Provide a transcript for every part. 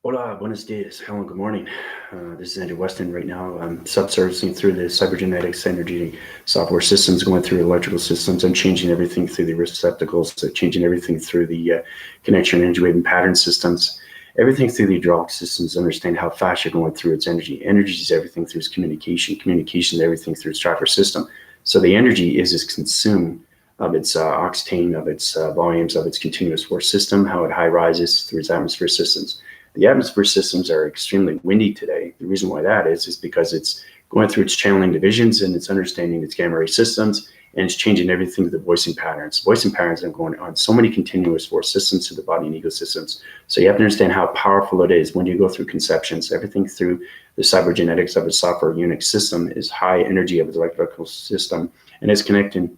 Hola, buenos dias. Hello, good morning. This is Andrew Weston right now. I'm subservicing through the cybergenetics energy software systems, going through electrical systems. I'm changing everything through the receptacles, changing everything through the connection energy wave and pattern systems, everything through the hydraulic systems, understand how fast you're going through its energy. Energy is everything through its communication. Communication is everything through its driver system. So the energy is consumed of its octane, of its volumes, of its continuous force system, how it high rises through its atmosphere systems. The atmosphere systems are extremely windy today. The reason why that is because it's going through its channeling divisions and it's understanding its gamma ray systems, and it's changing everything to the voicing patterns. Voicing patterns are going on so many continuous force systems to the body and ecosystems. So you have to understand how powerful it is when you go through conceptions. Everything through the cybergenetics of a software Unix system is high energy of its electrical system, and it's connecting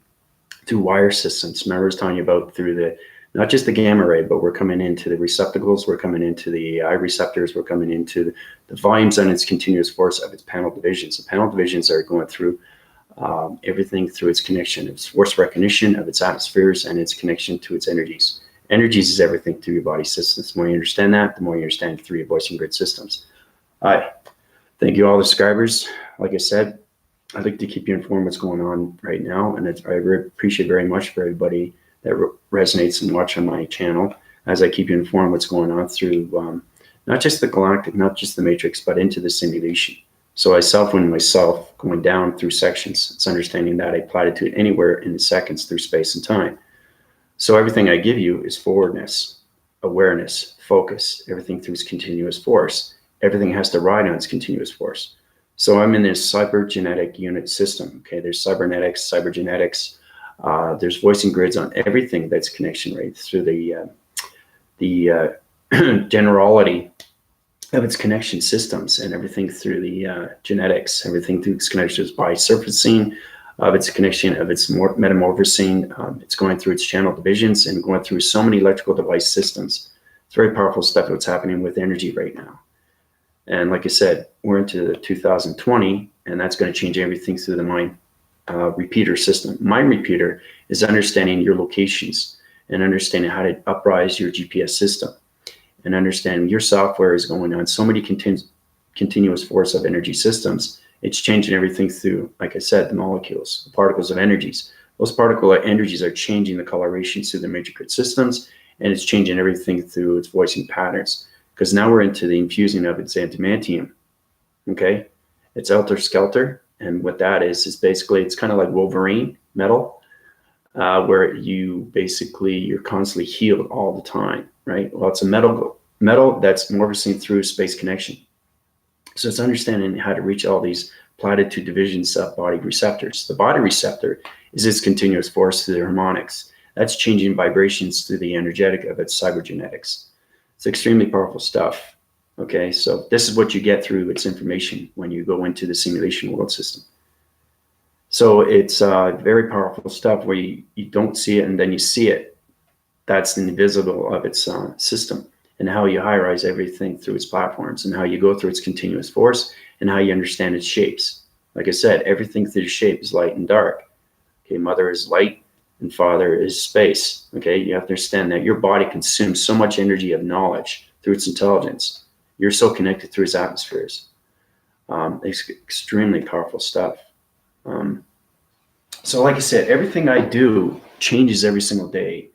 to wire systems. Remember, I was telling you about through the not just the gamma ray, but we're coming into the receptacles, we're coming into the I receptors, we're coming into the volumes and its continuous force of its panel divisions. The panel divisions are going through everything through its connection, its force recognition of its atmospheres and its connection to its energies. Energies is everything through your body systems. The more you understand that, the more you understand through your voicing grid systems. Hi, thank you all the subscribers. Like I said, I'd like to keep you informed what's going on right now, and I appreciate very much for everybody that resonates and watch on my channel as I keep you informed what's going on through not just the galactic, not just the matrix, but into the simulation. So I self-wind myself going down through sections. It's understanding that I platitude anywhere in the seconds through space and time. So everything I give you is forwardness, awareness, focus, everything through its continuous force. Everything has to ride on its continuous force. So I'm in this cybergenetic unit system. Okay, there's cybernetics, cybergenetics. There's voicing grids on everything that's connection rate through the generality of its connection systems, and everything through the genetics, everything through its connections by surfacing of its connection of its metamorphosing. It's going through its channel divisions and going through so many electrical device systems. It's very powerful stuff what's happening with energy right now. And like I said, we're into 2020, and that's going to change everything through the mind repeater system. Mind repeater is understanding your locations and understanding how to uprise your GPS system, and understanding your software is going on so many continuous force of energy systems. It's changing everything through, like I said, the molecules, the particles of energies. Those particle energies are changing the colorations through the major grid systems, and it's changing everything through its voicing patterns. Because now we're into the infusing of its antimantium. Okay, it's helter skelter, and what that is basically it's kind of like Wolverine metal, where you're constantly healed all the time, right? Well, it's a metal that's morphing through space connection. So it's understanding how to reach all these platitude divisions of body receptors. The body receptor is its continuous force through the harmonics. That's changing vibrations through the energetic of its cybergenetics. It's extremely powerful stuff. Okay, so this is what you get through its information when you go into the simulation world system. So it's very powerful stuff where you don't see it and then you see it. That's the invisible of its system, and how you high rise everything through its platforms, and how you go through its continuous force, and how you understand its shapes. Like I said, everything through the shape is light and dark. Okay, mother is light and father is space. Okay, you have to understand that your body consumes so much energy of knowledge through its intelligence. You're so connected through its atmospheres. It's extremely powerful stuff. So like I said, everything I do changes every single day.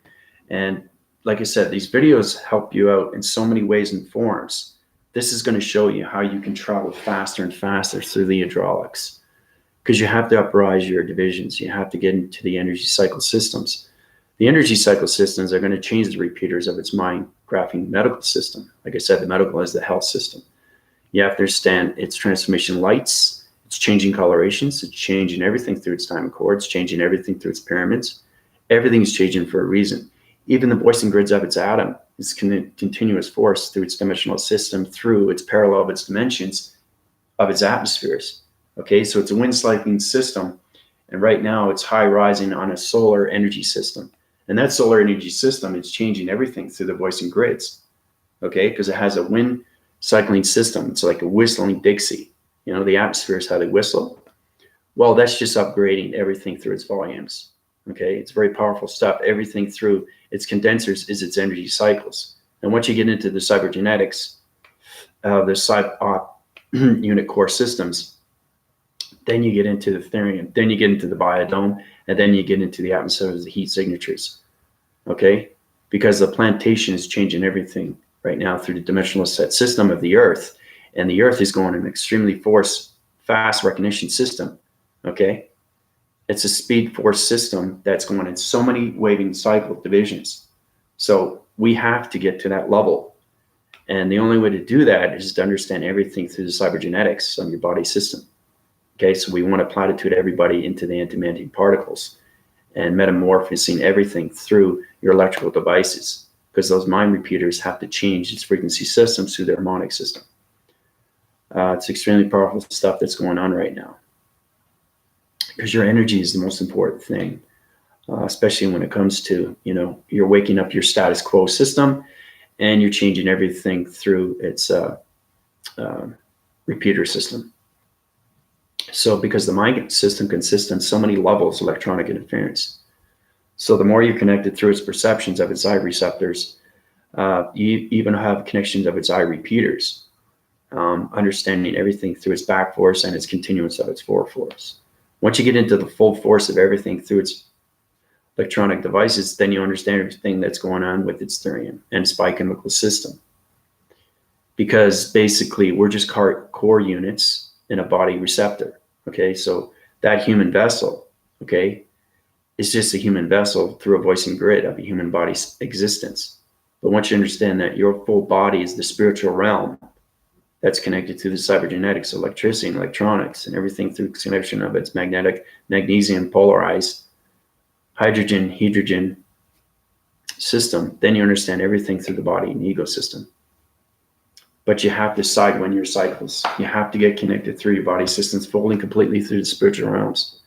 And like I said, these videos help you out in so many ways and forms. This is going to show you how you can travel faster and faster through the hydraulics, because you have to uprise your divisions. You have to get into the energy cycle systems. The energy cycle systems are going to change the repeaters of its mind graphing medical system. Like I said, the medical is the health system. You have to understand its transformation lights, it's changing colorations, it's changing everything through its time core, it's changing everything through its pyramids. Everything's changing for a reason. Even the voicing grids of its atom is continuous force through its dimensional system, through its parallel of its dimensions of its atmospheres. Okay, so it's a wind cycling system, and right now it's high rising on a solar energy system. And that solar energy system is changing everything through the voicing grids, okay, because it has a wind cycling system. It's like a whistling Dixie. You know, the atmosphere is how they whistle. Well, that's just upgrading everything through its volumes. Okay, it's very powerful stuff. Everything through its condensers is its energy cycles. And once you get into the cybergenetics, the side-op unit core systems. Then you get into the therium, then you get into the biodome, and then you get into the atmosphere of the heat signatures, okay? Because the plantation is changing everything right now through the dimensional set system of the Earth, and the Earth is going in an extremely fast recognition system, okay? It's a speed force system that's going in so many waving cycle divisions. So we have to get to that level. And the only way to do that is to understand everything through the cybergenetics of your body system. Okay, so we want to platitude everybody into the antimatter particles and metamorphosing everything through your electrical devices, because those mind repeaters have to change its frequency systems through their harmonic system. It's extremely powerful stuff that's going on right now, because your energy is the most important thing, especially when it comes to, you're waking up your status quo system and you're changing everything through its repeater system. So because the mind system consists on so many levels of electronic interference. So the more you're connected through its perceptions of its eye receptors, you even have connections of its eye repeaters, understanding everything through its back force and its continuance of its forward force. Once you get into the full force of everything through its electronic devices, then you understand everything that's going on with its therium and its biochemical system. Because basically we're just core units in a body receptor. Okay, so that human vessel, okay, is just a human vessel through a voicing grid of a human body's existence. But once you understand that your full body is the spiritual realm that's connected to the cybergenetics, electricity, and electronics, and everything through connection of its magnetic, magnesium polarized, hydrogen system, then you understand everything through the body and the ecosystem. But you have to sidewind your cycles. You have to get connected through your body systems, fully and completely through the spiritual realms.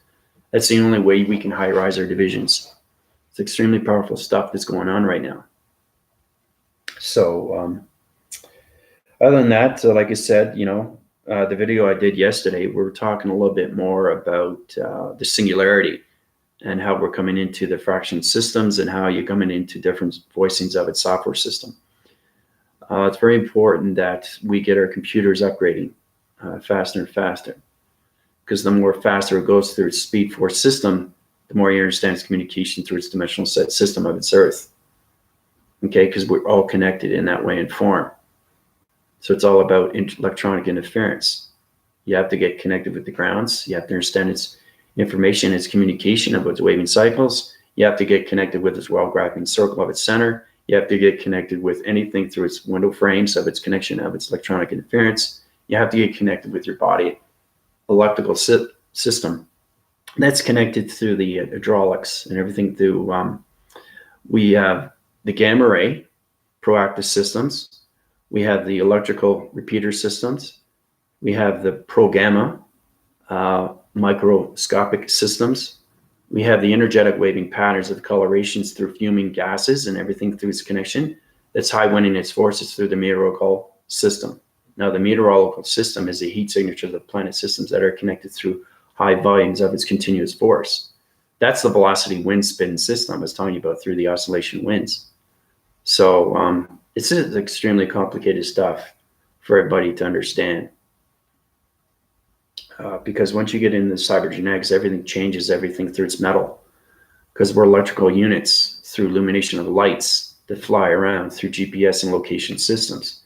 That's the only way we can high-rise our divisions. It's extremely powerful stuff that's going on right now. So other than that, like I said, the video I did yesterday, we were talking a little bit more about the singularity and how we're coming into the fraction systems and how you're coming into different voicings of its software system. It's very important that we get our computers upgrading faster and faster, because the more faster it goes through its speed force system, the more you understand its communication through its dimensional set system of its Earth. Okay, because we're all connected in that way and form. So it's all about electronic interference. You have to get connected with the grounds. You have to understand its information, its communication of its waving cycles. You have to get connected with its well-graphing circle of its center. You have to get connected with anything through its window frames of its connection of its electronic interference. You have to get connected with your body electrical system. That's connected through the hydraulics and everything through, we have the gamma ray proactive systems. We have the electrical repeater systems. We have the pro gamma microscopic systems. We have the energetic waving patterns of colorations through fuming gases and everything through its connection that's high winding its forces through the meteorological system. Now, the meteorological system is a heat signature of the planet systems that are connected through high volumes of its continuous force. That's the velocity wind spin system I was telling you about through the oscillation winds. So it's extremely complicated stuff for everybody to understand. Because once you get into cybergenetics, everything changes everything through its metal, because we're electrical units through illumination of lights that fly around through GPS and location systems.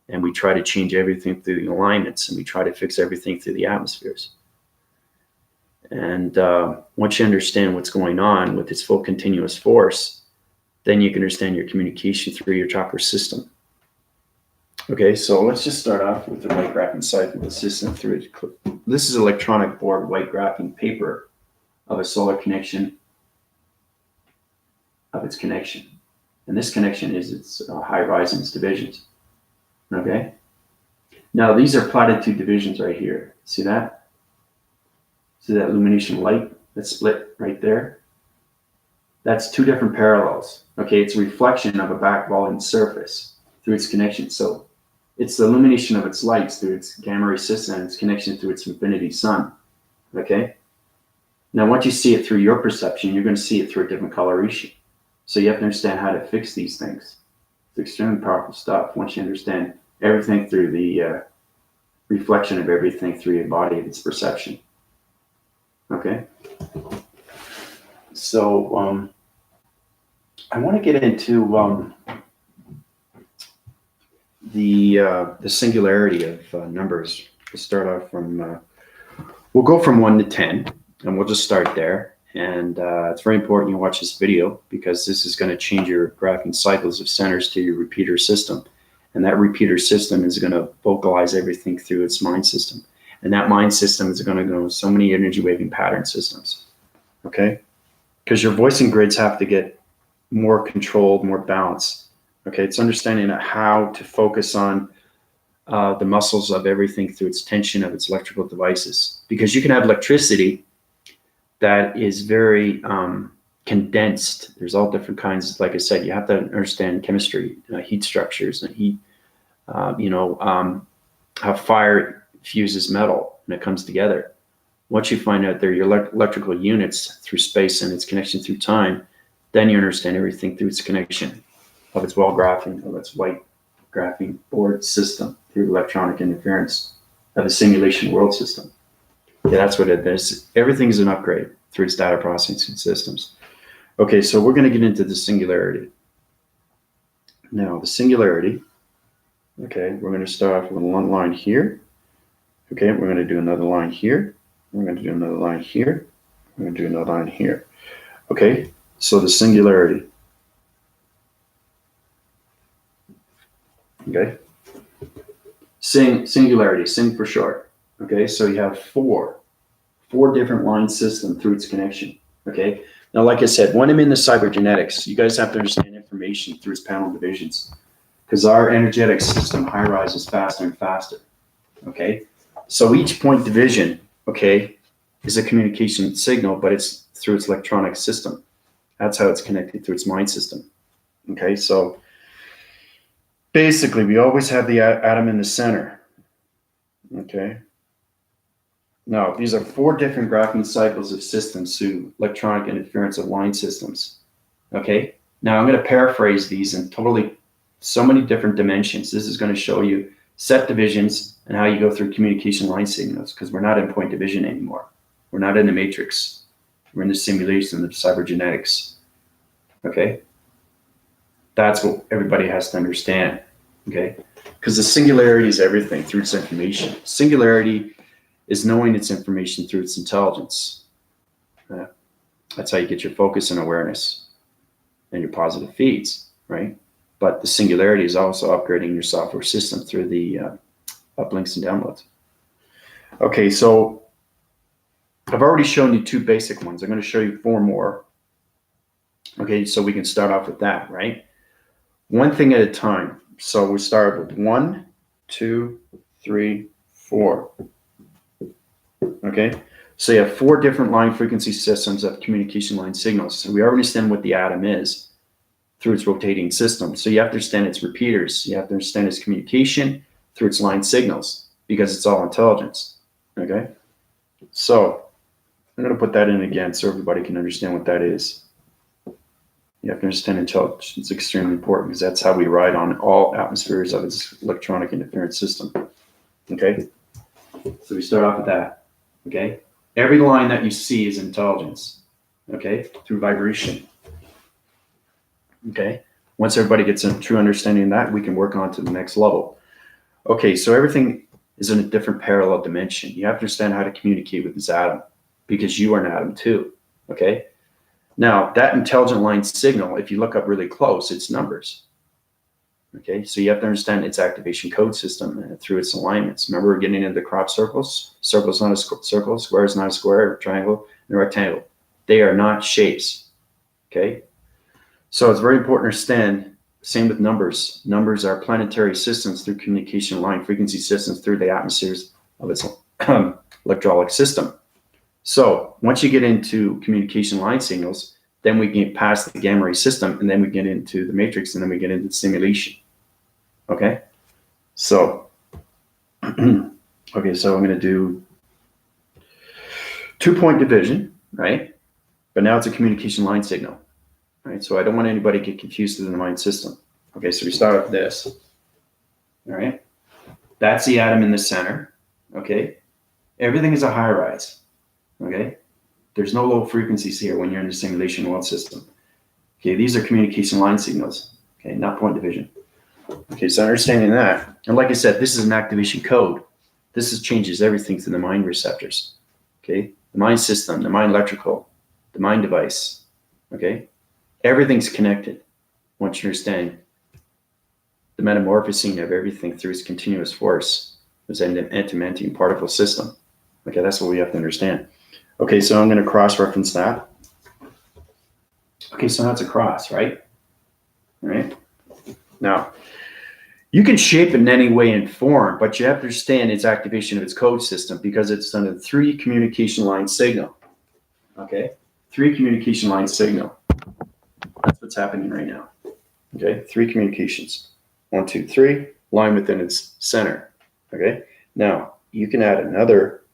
And we try to change everything through the alignments, and we try to fix everything through the atmospheres. And once you understand what's going on with its full continuous force, then you can understand your communication through your chakra system. Okay, so let's just start off with the white graphing cycle of the system through it. This is electronic board white graphing paper of a solar connection of its connection. And this connection is its high rise in its divisions. Okay, now these are platitude divisions right here. See that? See that illumination light that's split right there? That's two different parallels. Okay, it's a reflection of a back volume surface through its connection. So it's the illumination of its lights through its gamma ray system and its connection through its infinity sun. Okay? Now, once you see it through your perception, you're going to see it through a different coloration. So you have to understand how to fix these things. It's extremely powerful stuff once you understand everything through the reflection of everything through your body and its perception. Okay. So I want to get into the singularity of numbers. We'll start off from we'll go from 1 to 10, and we'll just start there. And it's very important you watch this video, because this is going to change your graphing cycles of centers to your repeater system. And that repeater system is going to vocalize everything through its mind system. And that mind system is going to go so many energy waving pattern systems. Okay? Because your voicing grids have to get more controlled, more balanced. Okay? It's understanding how to focus on the muscles of everything through its tension of its electrical devices. Because you can have electricity that is very condensed. There's all different kinds. Like I said, you have to understand chemistry, heat structures, and heat, how fire fuses metal and it comes together. Once you find out they're your electrical units through space and its connection through time, then you understand everything through its connection of its well graphing, of its white graphing board system through electronic interference of the simulation world system. Yeah, that's what it is. Everything is an upgrade through its data processing systems. Okay, so we're going to get into the singularity. Now, the singularity, okay, we're going to start off with one line here. Okay, we're going to do another line here. We're going to do another line here. We're going to do another line here. Okay, so the singularity. Okay, singularity, sing for short. Okay, so you have four different line systems through its connection. Okay, now like I said, when I'm in the cybergenetics, you guys have to understand information through its panel divisions, because our energetic system high rises faster and faster. Okay, so each point division, okay, is a communication signal, but it's through its electronic system. That's how it's connected to its mind system. Okay, so basically we always have the atom in the center. Okay. Now, these are 4 different graphing cycles of systems through electronic interference of line systems. Okay. Now I'm going to paraphrase these in totally so many different dimensions. This is going to show you set divisions and how you go through communication line signals, because we're not in point division anymore. We're not in the matrix. We're in the simulation of cybergenetics. Okay. That's what everybody has to understand. Okay. Because the singularity is everything through its information. Singularity is knowing its information through its intelligence. That's how you get your focus and awareness and your positive feeds, right? But the singularity is also upgrading your software system through the uplinks and downloads. Okay, so I've already shown you 2 basic ones. I'm going to show you 4 more. Okay, so we can start off with that, right? One thing at a time. So we start with 1, 2, 3, 4. Okay, so you have 4 different line frequency systems of communication line signals. So we already understand what the atom is through its rotating system. So you have to understand its repeaters. You have to understand its communication through its line signals, because it's all intelligence. Okay, so I'm going to put that in again so everybody can understand what that is. You have to understand intelligence. It's extremely important, because that's how we ride on all atmospheres of its electronic interference system. Okay, so we start off with that. Okay, every line that you see is intelligence. Okay, through vibration. Okay, once everybody gets a true understanding of that, we can work on to the next level. Okay, so everything is in a different parallel dimension. You have to understand how to communicate with this atom, because you are an atom too. Okay, now that intelligent line signal, if you look up really close, it's numbers. Okay, so you have to understand its activation code system through its alignments. Remember, we're getting into the crop circles. Circle is not a circle, square is not a square, a triangle, and a rectangle. They are not shapes. Okay, so it's very important to understand, same with numbers. Numbers are planetary systems through communication line frequency systems through the atmospheres of its electrolytic system. So once you get into communication line signals, then we get past the gamma ray system, and then we get into the matrix, and then we get into the simulation. Okay, so okay, so I'm going to do 2-point division, right? But now it's a communication line signal, right? So I don't want anybody to get confused with the mind system. Okay, so we start with this. All right, That's the atom in the center. Okay. Everything is a high rise. Okay. There's no low frequencies here when you're in the simulation world system. Okay. These are communication line signals. Okay. Not point division. Okay. So understanding that, and like I said, this is an activation code. This changes everything through the mind receptors. Okay. The mind system, the mind electrical, the mind device. Okay. Everything's connected once you understand the metamorphosing of everything through its continuous force is an antimatter particle system. Okay, that's what we have to understand. Okay, so I'm going to cross-reference that. Okay, so that's a cross, right? All right. Now, you can shape it in any way and form, but you have to understand its activation of its code system because it's on a 3 communication line signal. Okay, 3 communication line signal. That's what's happening right now. Okay, 3 communications. 1, 2, 3, line within its center. Okay, now you can add another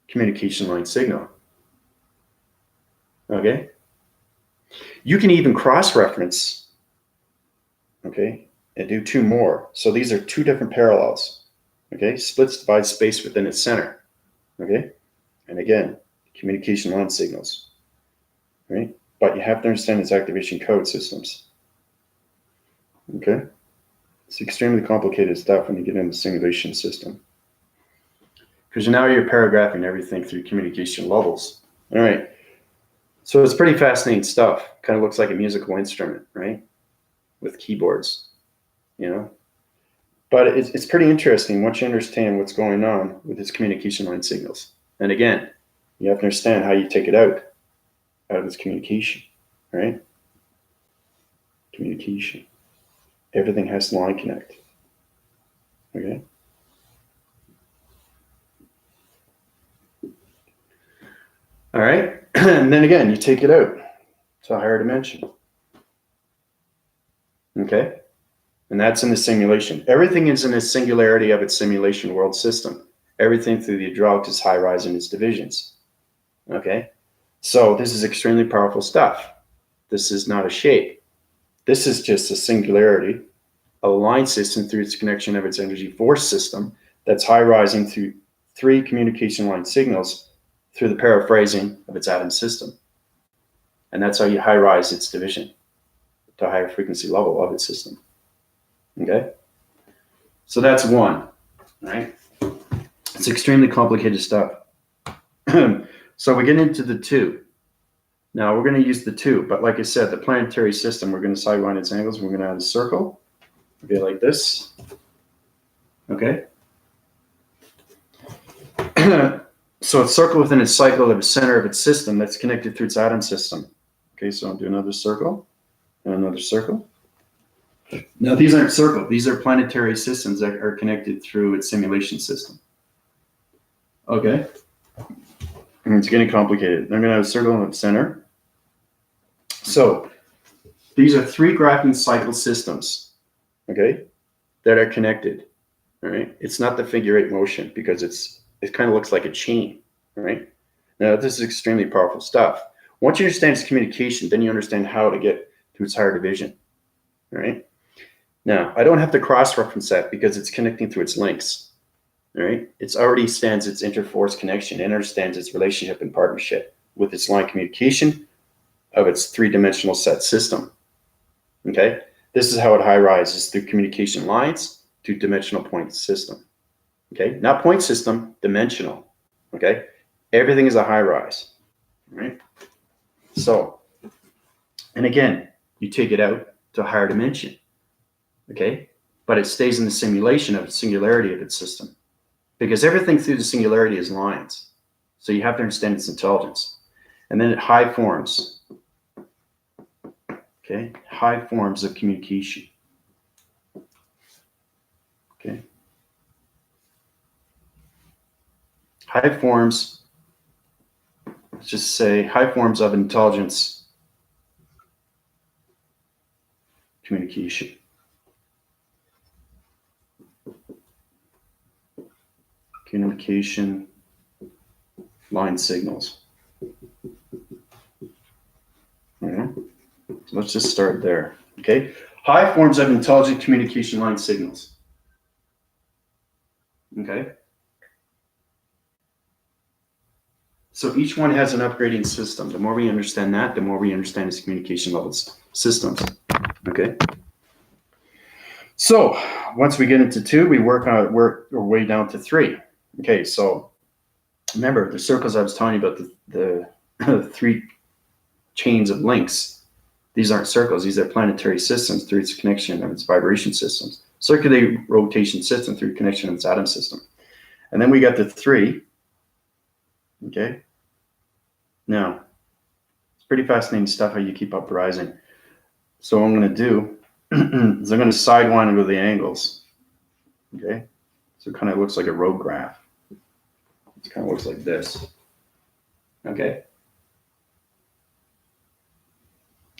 communication line signal. Okay, you can even cross-reference, okay, and do 2 more. So these are 2 different parallels. Okay, splits divide space within its center. Okay, and again, communication line signals. Right, but you have to understand its activation code systems. Okay. It's extremely complicated stuff when you get into the simulation system. Because now you're paragraphing everything through communication levels. All right. So it's pretty fascinating stuff. Kind of looks like a musical instrument, right? With keyboards, you know? But it's pretty interesting once you understand what's going on with its communication line signals. And again, you have to understand how you take it out of its communication, right? Communication. Everything has to line connect. Okay. All right. And then again, you take it out to a higher dimension. Okay. And that's in the simulation. Everything is in a singularity of its simulation world system. Everything through the hydraulics is high rise in its divisions. Okay. So this is extremely powerful stuff. This is not a shape. This is just a singularity, a line system through its connection of its energy force system that's high rising through 3 communication line signals through the paraphrasing of its atom system. And that's how you high rise its division to a higher frequency level of its system. Okay? So that's 1, right? It's extremely complicated stuff. So we get into the 2. Now we're going to use the 2, but like I said, the planetary system, we're going to sidewind its angles. We're going to add a circle. Okay, like this. Okay. So it's circle within its cycle of the center of its system that's connected through its atom system. Okay, so I'll do another circle and another circle. Now these aren't circles. These are planetary systems that are connected through its simulation system. Okay. And it's getting complicated. I'm going to have a circle in the center. So these are 3 graphing cycle systems, okay, that are connected. All right. It's not the figure 8 motion because it kind of looks like a chain. All right. Now this is extremely powerful stuff. Once you understand its communication, then you understand how to get to its higher division. All right. Now I don't have to cross-reference that because it's connecting through its links. All right. It already stands its interforce connection and understands its relationship and partnership with its line communication of its 3-dimensional set system. Okay. This is how it high rises through communication lines to dimensional point system. Okay. Not point system, dimensional. Okay. Everything is a high rise. Right. So, and again, you take it out to a higher dimension. Okay. But it stays in the simulation of the singularity of its system. Because everything through the singularity is lines. So you have to understand its intelligence. And then it high forms. Okay, high forms of communication. Okay. High forms, let's just say high forms of intelligence communication. Communication line signals. So let's just start there. Okay. High forms of intelligent communication line signals. Okay. So each one has an upgrading system. The more we understand that, the more we understand its communication levels systems. Okay. So once we get into 2, we work our way down to 3. Okay. So remember the circles I was telling you about, the 3 chains of links. These aren't circles. These are planetary systems through its connection of its vibration systems. Circular rotation system through connection of its atom system. And then we got the 3. Okay. Now, it's pretty fascinating stuff how you keep up rising. So what I'm going to do is I'm going to sidewind over the angles. Okay. So it kind of looks like a road graph. It kind of looks like this. Okay.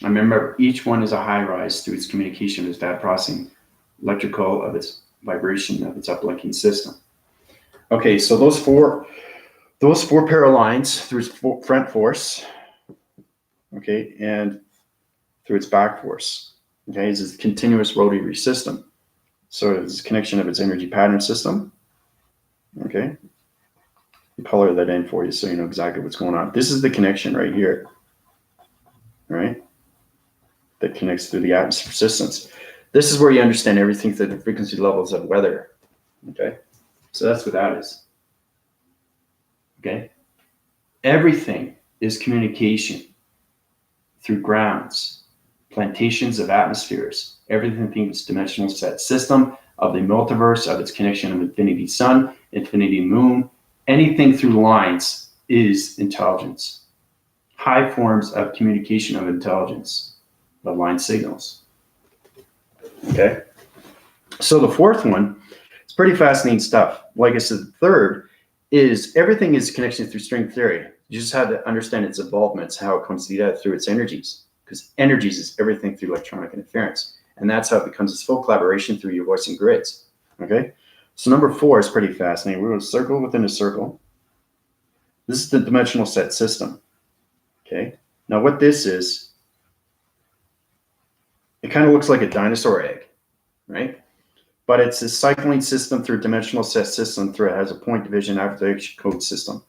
I remember each one is a high rise through its communication with that processing electrical of its vibration of its uplinking system. Okay, so those four pair of lines through its front force, okay, and through its back force, okay, is a continuous rotary system. So it's a connection of its energy pattern system, okay. I'll color that in for you so you know exactly what's going on. This is the connection right here, right, that connects through the atmosphere systems. This is where you understand everything through the frequency levels of weather, okay. So that's what that is, okay. Everything is communication through grounds, plantations of atmospheres. Everything is dimensional set system of the multiverse, of its connection of infinity sun, infinity moon. Anything through lines is intelligence. High forms of communication of intelligence, the line signals. Okay. So the 4th one, it's pretty fascinating stuff. Like I said, the 3rd is everything is connection through string theory. You just have to understand its involvements, how it comes to that through its energies, because energies is everything through electronic interference. And that's how it becomes this full collaboration through your voicing grids. Okay. So number 4 is pretty fascinating. We're going to circle within a circle. This is the dimensional set system. Okay. Now what this is, it kind of looks like a dinosaur egg, right? But it's a cycling system through dimensional set system through it has a point division activation code system.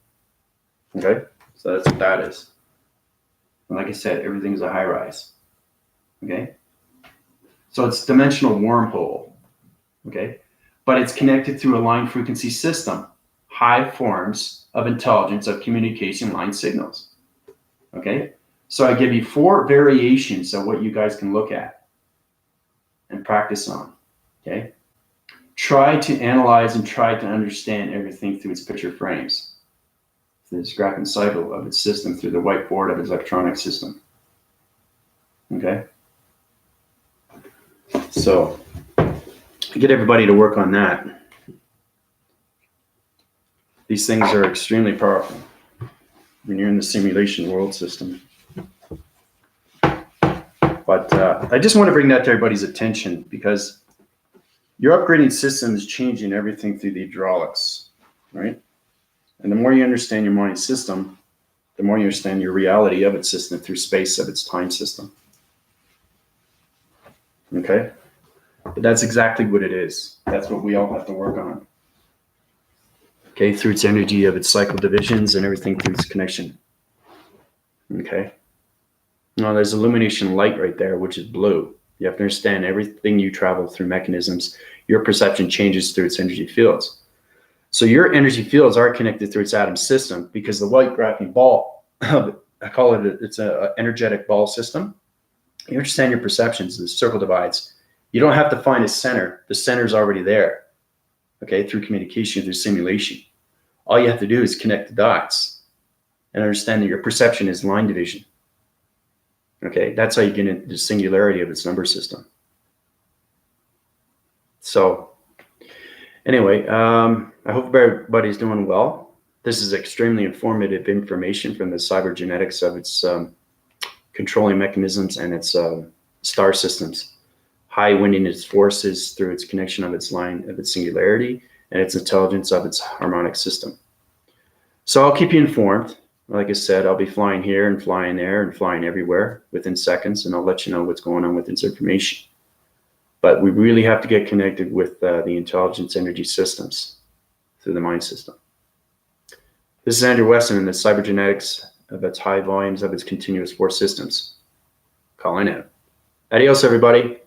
Okay, so that's what that is. And like I said, everything's a high rise. Okay, so it's dimensional wormhole. Okay, but it's connected through a line frequency system, high forms of intelligence of communication line signals. Okay, so I give you 4 variations of what you guys can look at and practice on. Okay. Try to analyze and try to understand everything through its picture frames, through this graphing cycle of its system, through the whiteboard of its electronic system. Okay? So, get everybody to work on that. These things are extremely powerful when you're in the simulation world system. But I just want to bring that to everybody's attention because your upgrading system is changing everything through the hydraulics, right? And the more you understand your mind system, the more you understand your reality of its system through space of its time system. Okay? But that's exactly what it is. That's what we all have to work on. Okay? Through its energy of its cycle divisions and everything through its connection. Okay? Now there's illumination light right there, which is blue. You have to understand everything you travel through mechanisms, your perception changes through its energy fields. So your energy fields are connected through its atom system because the white graphing ball, I call it, it's an energetic ball system. You understand your perceptions, the circle divides. You don't have to find a center. The center is already there, okay, through communication, through simulation. All you have to do is connect the dots and understand that your perception is line division. Okay, that's how you get into the singularity of its number system. So anyway, I hope everybody's doing well. This is extremely informative information from the cybergenetics of its controlling mechanisms and its star systems. High windiness forces through its connection of its line of its singularity and its intelligence of its harmonic system. So I'll keep you informed. Like I said, I'll be flying here and flying there and flying everywhere within seconds, and I'll let you know what's going on with this information. But we really have to get connected with the intelligence energy systems. through the mind system. This is Andrew Weston and the cybergenetics of its high volumes of its continuous force systems. Calling out. Adios, everybody.